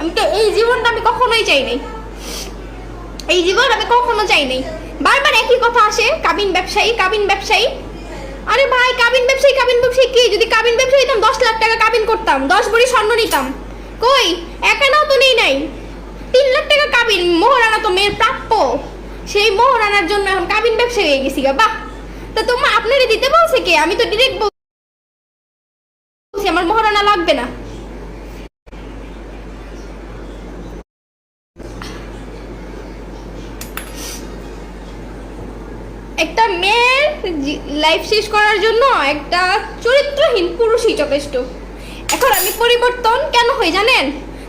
আমি তো এই জীবনটা আমি কখনোই চাই নাই, এই জীবন আমি কখনো চাই নাই। বারবার একই কথা আসে, কাবিন ব্যবসায়ী কাবিন ব্যবসায়ী। আরে ভাই কাবিন ব্যবসায়ী কি? যদি কাবিন ব্যবসায়ী হইতাম 10 লাখ টাকা কাবিন করতাম, 10 ভরি স্বর্ণ নিতাম। কই একানাও তো নেই নাই, 3 লাখ টাকা কাবিন। মোহরানা তো মেয়ের প্রাপ্য, সেই মোহরানার জন্য এখন কাবিন ব্যবসায়ী হয়ে গেছি গা। বাহ, তা তোমার আপনারে দিতে বলছে কে? আমি তো ডিরেক্ট বলছি আমার মোহরানা লাগবে না। একটা মেয়ের লাইফ শেষ করার জন্য একটা চরিত্রহীন পুরুষই যথেষ্ট। এখন আমি পরিবর্তন কেন হই জানেন?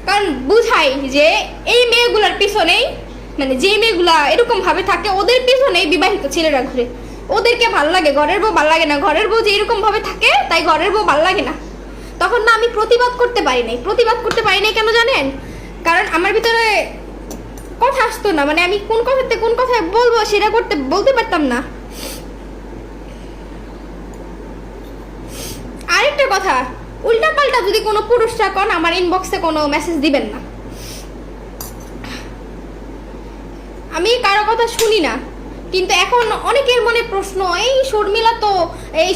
কারণ বুঝাই যে এই মেয়েগুলোর পিছনেই, মানে যে মেয়েগুলা এরকম ভাবে থাকে ওদের পিছনেই বিবাহিত ছেলেরা ঘুরে। ওদেরকে ভালো লাগে, ঘরের বউ ভালো লাগে না। ঘরের বউ যে এরকম ভাবে থাকে তাই ঘরের বউ ভালো লাগে না। তখন না আমি প্রতিবাদ করতে পারি নাই কেন জানেন? কারণ আমার ভিতরে কথা আসতো না, মানে আমি কোন কথায় বলবো সেটা বলতে পারতাম না। আরেকটা কথা, উল্টা পাল্টা যদি কোনো পুরুষরা কোন আমার ইনবক্সে কোনো মেসেজ দিবেন না। আমি কারো কথা শুনি না, কিন্তু এখন অনেকের মনে প্রশ্ন, এই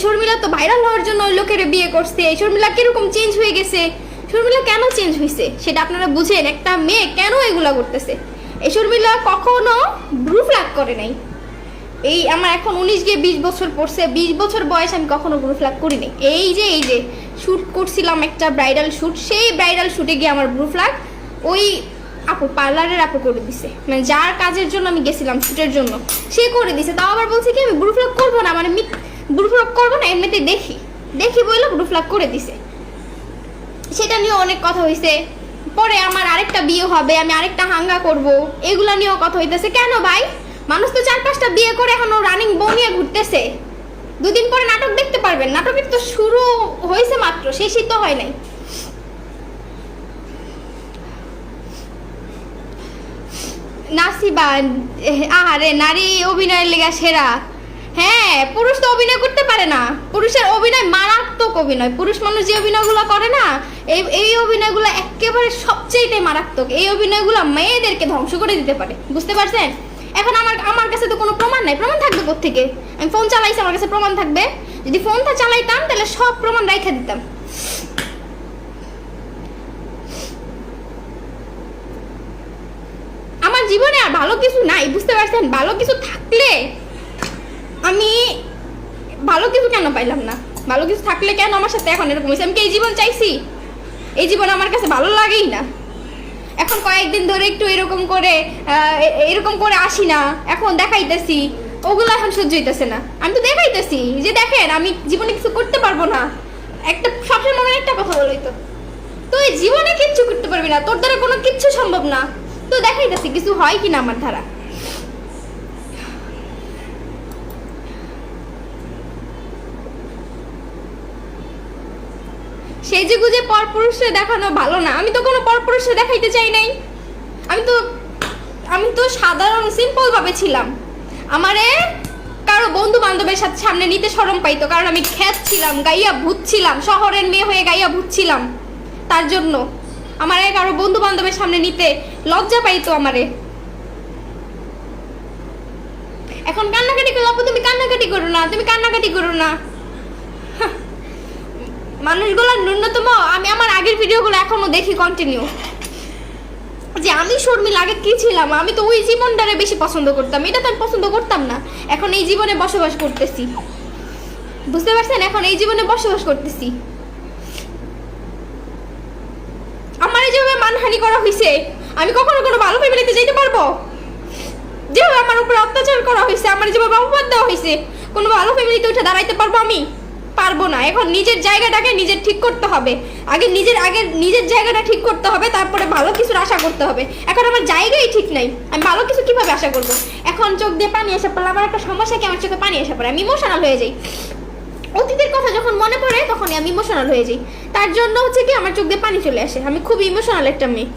শর্মিলা তো ভাইরাল হওয়ার জন্য ওই লোকের বিয়ে করছে, এই শর্মিলা কিরকম চেঞ্জ হয়ে গেছে। শর্মিলা কেন চেঞ্জ হয়েছে সেটা আপনারা বুঝেন? একটা মেয়ে কেন এগুলা করতেছে? এই শর্মিলা কখনো ব্রু ফ্ল্যাগ করে নাই। এই আমার এখন 19 গিয়ে 20 বছর পড়ছে, 20 বছর বয়স আমি কখনো ব্রু ফ্ল্যাগ করি নাই। এই যে শ্যুট করছিলাম একটা ব্রাইডাল শ্যুট, সেই ব্রাইডাল শ্যুটে গিয়ে আমার ব্রু ফ্ল্যাগ ওই আপু, পার্লারের আপু করে দিছে, মানে যার কাজের জন্য আমি গেছিলাম শ্যুটের জন্য সে করে দিছে। তাও আবার বলছে কি আমি ব্রু ফ্ল্যাগ করবো না, মানে ব্রু ফ্ল্যাগ করবো না, এমনিতে দেখি বললো ব্রু ফ্ল্যাগ করে দিছে। সেটা নিয়ে অনেক কথা হয়েছে। পরে আমার আরেকটা বিয়ে হবে, আমি আরেকটা হাঙ্গা করব, এগুলা নিয়েও কথা হইতেছে। কেন ভাই? মানুষ তো 4-5টা বিয়ে করে এখনো রানিং বউ নিয়ে ঘুরতেছে। 2 দিন পরে নাটক দেখতে পারবেন, নাটকের তো শুরু হয়েছে মাত্র, শেষই তো হয় নাই। নাসিবা, আহারে নারী অভিনয়ের লেগা সেরা। হ্যাঁ, পুরুষ তো অভিনয় করতে পারে না, পুরুষের অভিনয় মারাত্মক অভিনয়। পুরুষ মানুষ যে অভিনয়গুলো করে না, এই অভিনয়গুলো একেবারে সবচেয়ে মারাত্মক। এই অভিনয়গুলো মেয়েদেরকে ধ্বংস করে দিতে পারে, বুঝতে পারছেন? এখন আমার কাছে তো কোনো প্রমাণ নাই, প্রমাণ থাকবে কোত্থেকে? আমি ফোন চালাইছি, আমার কাছে প্রমাণ থাকবে? যদি ফোনটা চালাইতাম তাহলে সব প্রমাণ রাইখা দিতাম। আমার জীবনে আর ভালো কিছু নাই, বুঝতে পারছেন? ভালো কিছু থাকলে আমি ভালো কিছু কেন পাইলাম না? ভালো কিছু থাকলে কেন আমার সাথে এখন এরকম হয়েছে? আমি কি এই জীবন চাইছি? এই জীবন আমার কাছে ভালো লাগেই না। এখন কয়েকদিন ধরে একটু এরকম করে আসি না, এখন দেখাইতেছি, ওগুলো এখন সহ্য হইতেছে না। আমি তো দেখাইতেছি যে দেখেন আমি জীবনে কিছু করতে পারবো না। একটা সবসময় মনে একটা কথা বলোই তো, তুই জীবনে কিচ্ছু করতে পারবি না, তোর দ্বারা কোনো কিচ্ছু সম্ভব না। তো দেখাইতেছি কিছু হয় কিনা আমার দ্বারা। সেই যে গুজে পরপুরুষে দেখানো ভালো না। আমি তো কোনো পরপুরুষে দেখাইতে চাই নাই। আমি তো সাধারণ সিম্পল ভাবে ছিলাম। আমারে কারো বন্ধু বান্ধবের সাথে সামনে নিতে শরম পাইতো, কারণ আমি খ্যাত ছিলাম, গাইয়া ভূত ছিলাম, শহরের মেয়ে হয়ে গাইয়া ভূত ছিলাম। তার জন্য আমারে কারো বন্ধু বান্ধবের সামনে নিতে লজ্জা পাইতো আমারে। এখন কান্নাকাটি করো আপু, তুমি কান্নাকাটি করো না। মানুষগুলো ন্যূনতম, আমি আমার আগের ভিডিওগুলো এখনো দেখি কন্টিনিউ, যে আমি শর্মিলা আগে কি ছিলাম। আমি তো ওই জীবনটারে বেশি পছন্দ করতাম, এটা তো আমি পছন্দ করতাম না। এখন এই জীবনে বসবাস করতেছি, বুঝতে পারছেন? এখন এই জীবনে বসবাস করতেছি। আমার যেভাবে মানহানি করা হয়েছে, আমি কখনো কোনো ভালো ফ্যামিলিতে যেতে পারবো? যেভাবে আমার উপর অত্যাচার করা হয়েছে, আমার যেভাবে অপবাদ দেওয়া হয়েছে, কোনো ভালো ফ্যামিলিতে উঠে দাঁড়াইতে পারবো আমি? পারবো না। এখন নিজের জায়গাটাকে নিজের ঠিক করতে হবে। আগে নিজের জায়গাটা ঠিক করতে হবে, তারপরে ভালো কিছুর আশা করতে হবে। এখন আমার জায়গাই ঠিক নাই, আমি ভালো কিছু কিভাবে আশা করবো? এখন চোখ দিয়ে পানি এসে পড়লে আমার একটা সমস্যা কি, আমার চোখে পানি এসে পড়ে, আমি ইমোশনাল হয়ে যাই। অতীতের কথা যখন মনে পড়ে তখনই আমি ইমোশনাল হয়ে যাই। তার জন্য হচ্ছে কি আমার চোখ দিয়ে পানি চলে আসে। আমি খুব ইমোশনাল একটা মেয়ে।